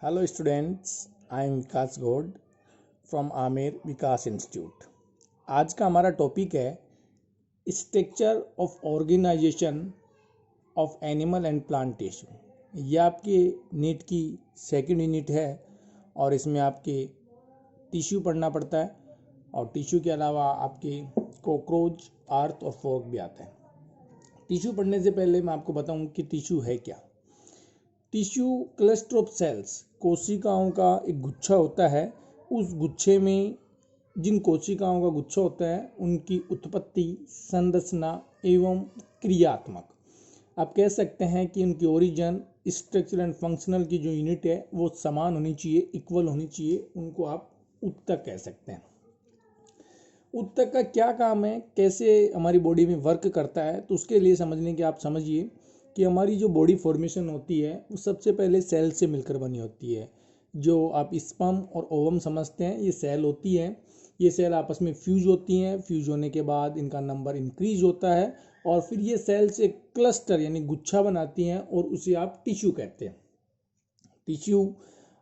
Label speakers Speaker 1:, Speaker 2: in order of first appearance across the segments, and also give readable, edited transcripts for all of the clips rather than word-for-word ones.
Speaker 1: Hello students, I am Vikas Gaur from Amer Vikas institute. आज का हमारा टॉपिक है structure of organisation of animal and plant tissue. ये आपके नीट की सेकंड यूनिट है और इसमें आपके टिश्यू पढ़ना पड़ता है और टिश्यू के अलावा आपके कॉकरोच, अर्थ और फॉर्क भी आता है। टिश्यू पढ़ने से पहले मैं आपको बताऊं कि टिश्यू है क्या। टिश्यू क्लस्टर ऑफ सेल्स, कोशिकाओं का एक गुच्छा होता है। उस गुच्छे में जिन कोशिकाओं का गुच्छा होता है उनकी उत्पत्ति, संरचना एवं क्रियात्मक, आप कह सकते हैं कि उनकी ओरिजिन, स्ट्रक्चर एंड फंक्शनल की जो यूनिट है वो समान होनी चाहिए, इक्वल होनी चाहिए। उनको आप उत्तक कह सकते हैं। उत्तक का क्या काम है, कैसे हमारी बॉडी में वर्क करता है, तो उसके लिए समझने की आप समझिए कि हमारी जो बॉडी फॉर्मेशन होती है वो सबसे पहले सेल से मिलकर बनी होती है। जो आप स्पर्म और ओवम समझते हैं ये सेल होती है। ये सेल आपस में फ्यूज होती हैं। फ्यूज होने के बाद इनका नंबर इंक्रीज होता है और फिर ये सेल से क्लस्टर यानी गुच्छा बनाती हैं और उसे आप टिश्यू कहते हैं। टिश्यू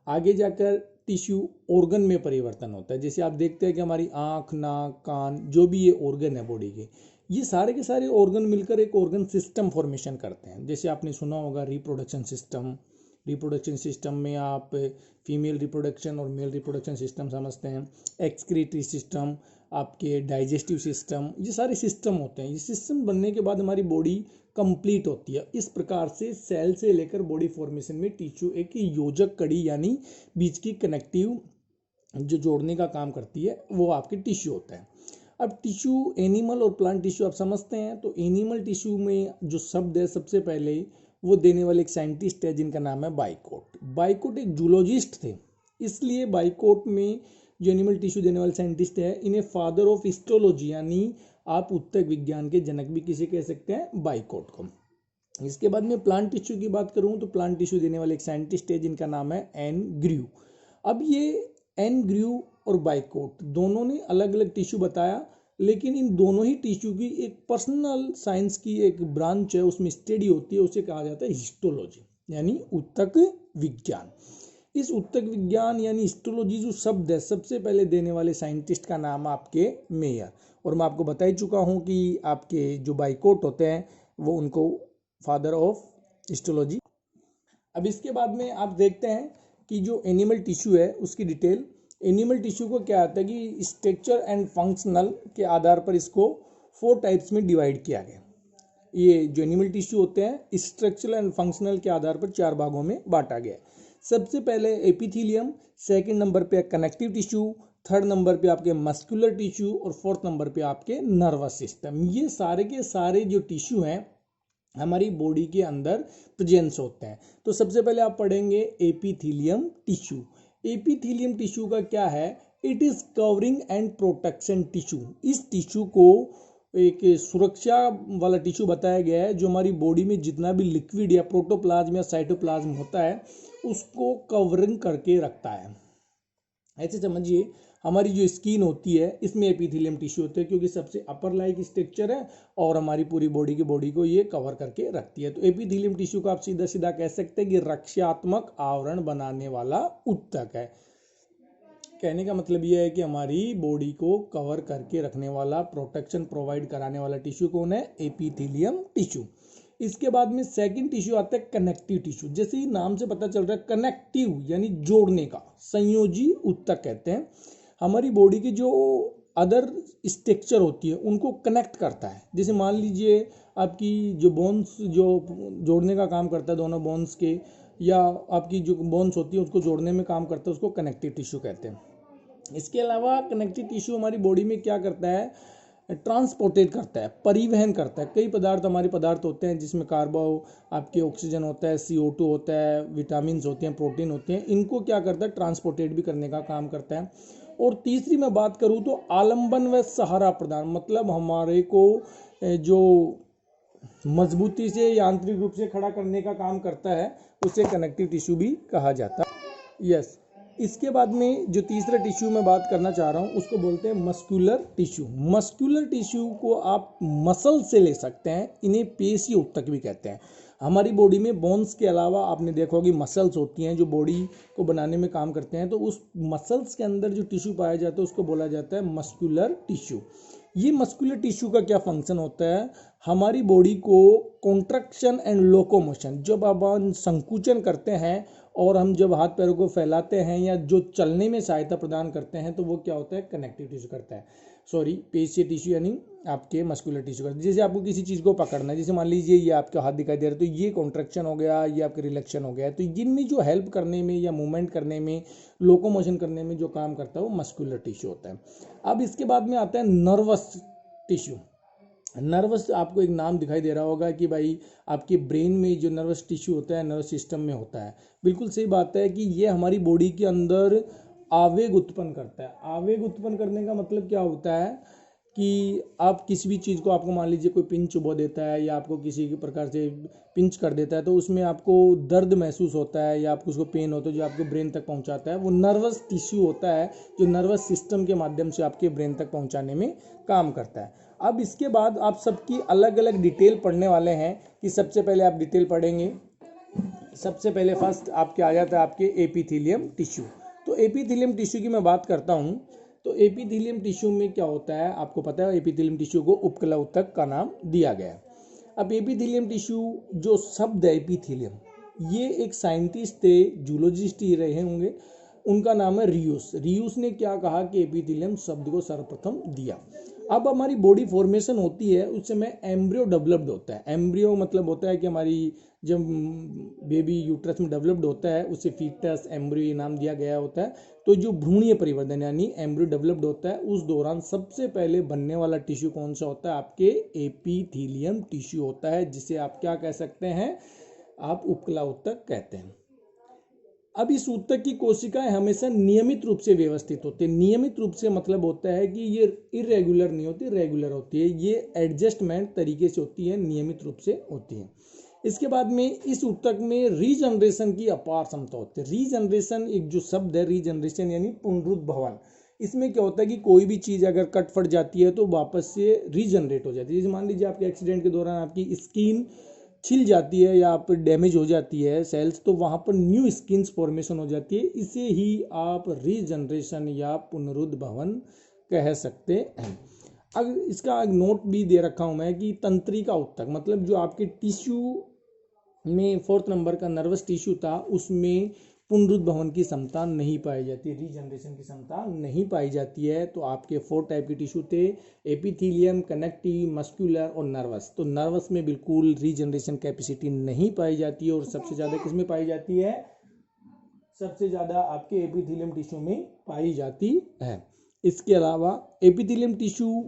Speaker 1: आगे जाकर टिश्यू ऑर्गन में परिवर्तन होता है। जैसे आप देखते हैं कि हमारी आँख, नाक, कान, जो भी ये ऑर्गन है बॉडी के, ये सारे के सारे ऑर्गन मिलकर एक ऑर्गन सिस्टम फॉर्मेशन करते हैं। जैसे आपने सुना होगा रिप्रोडक्शन सिस्टम। रिप्रोडक्शन सिस्टम में आप फीमेल रिप्रोडक्शन और मेल रिप्रोडक्शन सिस्टम समझते हैं। एक्सक्रीटरी सिस्टम, आपके डाइजेस्टिव सिस्टम, ये सारे सिस्टम होते हैं। ये सिस्टम बनने के बाद हमारी बॉडी कंप्लीट होती है। इस प्रकार से सेल से लेकर बॉडी फॉर्मेशन में टिश्यू एक योजक कड़ी यानी बीच की कनेक्टिव जो जोड़ने का काम करती है वो आपके टिश्यू होता है। अब टिश्यू, एनिमल और प्लांट टिश्यू आप समझते हैं। तो एनिमल टिश्यू में जो शब्द है सबसे पहले वो देने वाले एक साइंटिस्ट है जिनका नाम है बाइकोट। बाइकोट एक जूलॉजिस्ट थे, इसलिए बाइकोट में जो एनिमल टिश्यू देने वाले साइंटिस्ट है इन्हें फादर ऑफ हिस्टोलॉजी यानी आप उत्तक विज्ञान के जनक भी किसे कह सकते हैं, बाइकोट को। इसके बाद में प्लांट टिश्यू की बात करूं तो प्लांट टिश्यू देने वाले एक साइंटिस्ट है जिनका नाम है एन ग्र्यू। अब ये एन ग्र्यू और बाइकोट दोनों ने अलग अलग टिश्यू बताया, लेकिन इन दोनों ही टिश्यू की एक पर्सनल साइंस की एक ब्रांच है, उसमें स्टडी होती है, उसे कहा जाता है हिस्टोलॉजी यानी उत्तक विज्ञान। इस उत्तक विज्ञान यानी हिस्टोलॉजी जो शब्द है सबसे पहले देने वाले साइंटिस्ट का नाम आपके मेयर, और मैं आपको बता ही चुका हूँ कि आपके जो बाइकोट होते हैं वो उनको फादर ऑफ हिस्टोलॉजी। अब इसके बाद में आप देखते हैं कि जो एनिमल टिश्यू है उसकी डिटेल। एनिमल टिश्यू को क्या आता है कि स्ट्रक्चर एंड फंक्शनल के आधार पर इसको 4 टाइप्स में डिवाइड किया गया। ये जो एनिमल टिश्यू होते हैं स्ट्रक्चरल एंड फंक्शनल के आधार पर 4 भागों में बांटा गया। सबसे पहले एपिथेलियम, सेकंड नंबर पे कनेक्टिव टिश्यू, थर्ड नंबर पे आपके मस्कुलर टिश्यू और फोर्थ नंबर पे आपके नर्वस सिस्टम। ये सारे के सारे जो टिश्यू हैं हमारी बॉडी के अंदर प्रेजेंस होते हैं। तो सबसे पहले आप पढ़ेंगे एपिथेलियम टिश्यू। एपिथेलियम टिश्यू का क्या है, it is covering and protection tissue. इस टिश्यू को एक सुरक्षा वाला टिश्यू बताया गया है जो हमारी बॉडी में जितना भी लिक्विड या प्रोटोप्लाज्म या साइटोप्लाज्म होता है उसको कवरिंग करके रखता है। ऐसे समझिए हमारी जो स्किन होती है इसमें एपिथेलियम टिश्यू होते हैं क्योंकि सबसे अपर लाइक स्ट्रक्चर है और हमारी पूरी बॉडी को ये कवर करके रखती है। तो एपिथेलियम टिश्यू को आप सीधा सीधा कह सकते हैं कि रक्षात्मक आवरण बनाने वाला उत्तक है। कहने का मतलब यह है कि हमारी बॉडी को कवर करके रखने वाला, प्रोटेक्शन प्रोवाइड कराने वाला टिश्यू कौन है, एपिथेलियम टिश्यू। इसके बाद में सेकंड टिश्यू आता है कनेक्टिव टिश्यू। जैसे ही नाम से पता चल रहा है कनेक्टिव यानी जोड़ने का, संयोजी उत्तक कहते हैं। हमारी बॉडी की जो अदर स्ट्रक्चर होती है उनको कनेक्ट करता है। जैसे मान लीजिए आपकी जो बोन्स जो जोड़ने का काम करता है दोनों बोन्स के, या आपकी जो बोन्स होती है उसको जोड़ने में काम करता है, उसको कनेक्टिव टिश्यू कहते हैं। इसके अलावा कनेक्टिव टिश्यू हमारी बॉडी में क्या करता है, ट्रांसपोर्टेट करता है, परिवहन करता है। कई पदार्थ हमारे पदार्थ होते हैं जिसमें कार्बो, आपके ऑक्सीजन होता है, CO2 होता है, विटामिन होते हैं, प्रोटीन होते हैं, इनको क्या करता है, ट्रांसपोर्टेट भी करने का काम करता है। और तीसरी मैं बात करूँ तो आलंबन व सहारा प्रदान, मतलब हमारे को जो मजबूती से यांत्रिक रूप से खड़ा करने का काम करता है उसे कनेक्टिव टिश्यू भी कहा जाता है। यस। इसके बाद में जो तीसरा टिश्यू मैं बात करना चाह रहा हूँ उसको बोलते हैं मस्कुलर टिश्यू। मस्कुलर टिश्यू को आप मसल से ले सकते हैं, इन्हें पेशी उत्तक भी कहते हैं। हमारी बॉडी में बोन्स के अलावा आपने देखा होगी मसल्स होती हैं जो बॉडी को बनाने में काम करते हैं, तो उस मसल्स के अंदर जो टिश्यू पाया जाता है उसको बोला जाता है मस्कुलर टिश्यू। ये मस्कुलर टिश्यू का क्या फंक्शन होता है, हमारी बॉडी को कॉन्ट्रैक्शन एंड लोकोमोशन, जब हम संकुचन करते हैं और हम जब हाथ पैरों को फैलाते हैं या जो चलने में सहायता प्रदान करते हैं, तो वो क्या होता है, कनेक्टिव टिश्यू करता है, सॉरी पेशियल टिश्यू यानी आपके मस्कुलर टिश्यू करता है। जैसे आपको किसी चीज़ को पकड़ना है, जैसे मान लीजिए ये आपका हाथ दिखाई दे रहा है, तो ये कॉन्ट्रैक्शन हो गया, ये आपका रिलैक्शन हो गया, तो इनमें जो हेल्प करने में या मूवमेंट करने में, लोकोमोशन करने में जो काम करता है वो मस्कुलर टिश्यू होता है। अब इसके बाद में आता है नर्वस टिश्यू। नर्वस, आपको एक नाम दिखाई दे रहा होगा कि भाई आपके ब्रेन में जो नर्वस टिश्यू होता है नर्वस सिस्टम में होता है। बिल्कुल सही बात है कि ये हमारी बॉडी के अंदर आवेग उत्पन्न करता है। आवेग उत्पन्न करने का मतलब क्या होता है कि आप किसी भी चीज़ को, आपको मान लीजिए कोई पिंच चुभा देता है या आपको किसी प्रकार से पिंच कर देता है, तो उसमें आपको दर्द महसूस होता है या आपको उसको पेन होता है जो आपके ब्रेन तक पहुंचाता है, वो नर्वस टिश्यू होता है जो नर्वस सिस्टम के माध्यम से आपके ब्रेन तक पहुंचाने में काम करता है। अब इसके बाद आप सबकी अलग अलग डिटेल पढ़ने वाले हैं कि सबसे पहले आप डिटेल पढ़ेंगे। सबसे पहले फर्स्ट आपके आ जाता है आपके एपिथेलियम टिश्यू। तो एपिथेलियम टिश्यू की मैं बात करता हूँ, तो एपिथेलियम टिश्यू में क्या होता है, आपको पता है एपिथेलियम टिश्यू को उपकला ऊतक का नाम दिया गया है। अब एपिथेलियम टिश्यू, जो शब्द है एपिथेलियम, ये एक साइंटिस्ट थे, जूलॉजिस्ट ही रहे होंगे, उनका नाम है रियूस। रियूस ने क्या कहा कि एपिथेलियम शब्द को सर्वप्रथम दिया। अब हमारी बॉडी फॉर्मेशन होती है उस समय एम्ब्रियो डेवलप्ड होता है। एम्ब्रियो मतलब होता है कि हमारी जब बेबी यूट्रस में डेवलप्ड होता है उसे फीटस एम्ब्रियो ये नाम दिया गया होता है। तो जो भ्रूणीय परिवर्तन यानी एम्ब्रियो डेवलप्ड होता है, उस दौरान सबसे पहले बनने वाला टिश्यू कौन सा होता है, आपके एपिथेलियम टिश्यू होता है, जिसे आप क्या कह सकते हैं, आप उपकला ऊतक कहते हैं। अब इस ऊतक की कोशिकाएं हमेशा नियमित रूप से व्यवस्थित होती है। नियमित रूप से मतलब होता है कि ये इरेगुलर नहीं होती, रेगुलर होती है, ये एडजस्टमेंट तरीके से होती है, नियमित रूप से होती है। इसके बाद में इस ऊतक में रीजनरेशन की अपार क्षमता होती है। रीजनरेशन एक जो शब्द है, रीजनरेशन यानी पुनरुद्भवन। इसमें क्या होता है कि कोई भी चीज़ अगर कट फट जाती है तो वापस से रीजनरेट हो जाती है। जैसे मान लीजिए आपके एक्सीडेंट के दौरान आपकी स्किन छिल जाती है या आप डैमेज हो जाती है सेल्स, तो वहाँ पर न्यू स्किन्स फॉर्मेशन हो जाती है। इसे ही आप रीजनरेशन या पुनरुद्भवन कह सकते हैं। अब इसका एक नोट भी दे रखा हूँ मैं कि तंत्रिका ऊतक, मतलब जो आपके टिश्यू में 4th नंबर का नर्वस टिश्यू था, उसमें पुनरुद्भवन की क्षमता नहीं पाई जाती, रीजनरेशन की क्षमता नहीं पाई जाती है। तो आपके 4 टाइप के टिश्यू थे, एपिथेलियम, कनेक्टिव, मस्कुलर और नर्वस। तो नर्वस में बिल्कुल रीजनरेशन कैपेसिटी नहीं पाई जाती है और सबसे ज़्यादा किसमें पाई जाती है, सबसे ज़्यादा आपके एपिथेलियम टिश्यू में पाई जाती है। इसके अलावा एपिथेलियम टिश्यू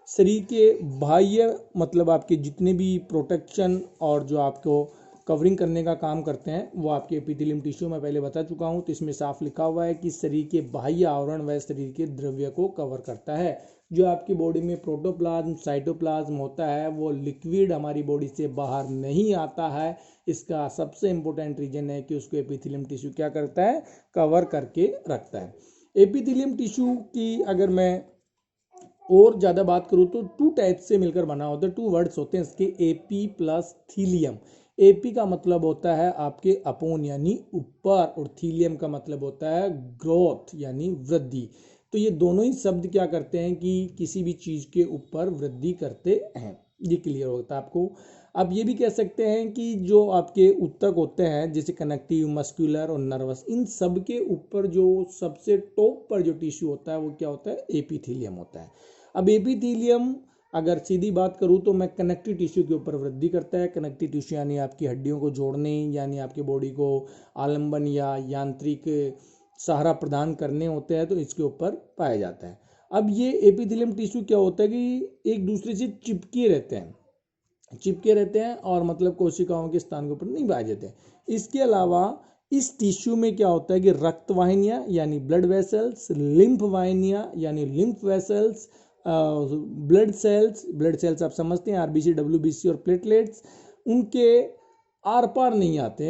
Speaker 1: शरीर के बाह्य, मतलब आपके जितने भी प्रोटेक्शन और जो आपको कवरिंग करने का काम करते हैं वो आपके एपिथेलियम टिश्यू में पहले बता चुका हूँ। तो इसमें साफ लिखा हुआ है कि शरीर के बाह्य आवरण व शरीर के द्रव्य को कवर करता है। जो आपकी बॉडी में प्रोटोप्लाज्म, साइटोप्लाज्म होता है वो लिक्विड हमारी बॉडी से बाहर नहीं आता है। इसका सबसे इम्पोर्टेंट रीजन है कि उसको एपिथेलियम टिश्यू क्या करता है, कवर करके रखता है। एपिथेलियम टिश्यू की अगर मैं और ज़्यादा बात करूँ तो 2 टाइप से मिलकर बना होता है, 2 वर्ड्स होते हैं इसके, एपी प्लस थीलियम। एपी का मतलब होता है आपके अपोन यानी ऊपर, और थीलियम का मतलब होता है ग्रोथ यानी वृद्धि। तो ये दोनों ही शब्द क्या करते हैं कि किसी भी चीज़ के ऊपर वृद्धि करते हैं, ये क्लियर होता है आपको। आप ये भी कह सकते हैं कि जो आपके ऊतक होते हैं जैसे कनेक्टिव, मस्कुलर और नर्वस, इन सब के ऊपर जो सबसे टॉप पर जो टिश्यू होता है वो क्या होता है, एपिथेलियम होता है। अब एपिथेलियम अगर सीधी बात करूँ तो मैं कनेक्टिव टिश्यू के ऊपर वृद्धि करता है। कनेक्टिव टिश्यू यानी आपकी हड्डियों को जोड़ने, यानी आपके बॉडी को आलंबन या यांत्रिक सहारा प्रदान करने होते हैं, तो इसके ऊपर पाया जाता है। अब ये एपिथेलियम टिश्यू क्या होता है कि एक दूसरे से चिपके रहते हैं और मतलब कोशिकाओं के स्थान के ऊपर नहीं पाए जाते। इसके अलावा इस टिश्यू में क्या होता है कि रक्त वाहिनियाँ यानी ब्लड वेसल्स, लिम्फ वाहिनियाँ यानी लिम्फ वेसल्स, ब्लड सेल्स आप समझते हैं, आरबीसी, डब्ल्यूबीसी और प्लेटलेट्स, उनके आर पार नहीं आते,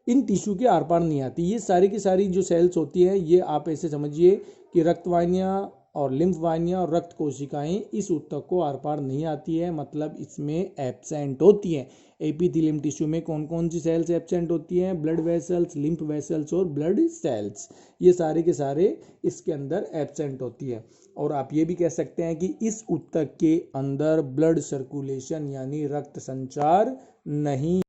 Speaker 1: इन टिश्यू के आर पार नहीं आती। ये सारी की सारी जो सेल्स होती है, ये आप ऐसे समझिए कि रक्त वाहिनियाँ और लिम्फ वाहिनियाँ और रक्त कोशिकाएं इस ऊतक को आर पार नहीं आती है, मतलब इसमें एब्सेंट होती हैं। एपिथेलियम टिश्यू में कौन कौन सी सेल्स एब्सेंट होती हैं? ब्लड वेसल्स, लिम्फ वेसल्स और ब्लड सेल्स, ये सारे के सारे इसके अंदर एब्सेंट होती है। और आप ये भी कह सकते हैं कि इस ऊतक के अंदर ब्लड सर्कुलेशन यानी रक्त संचार नहीं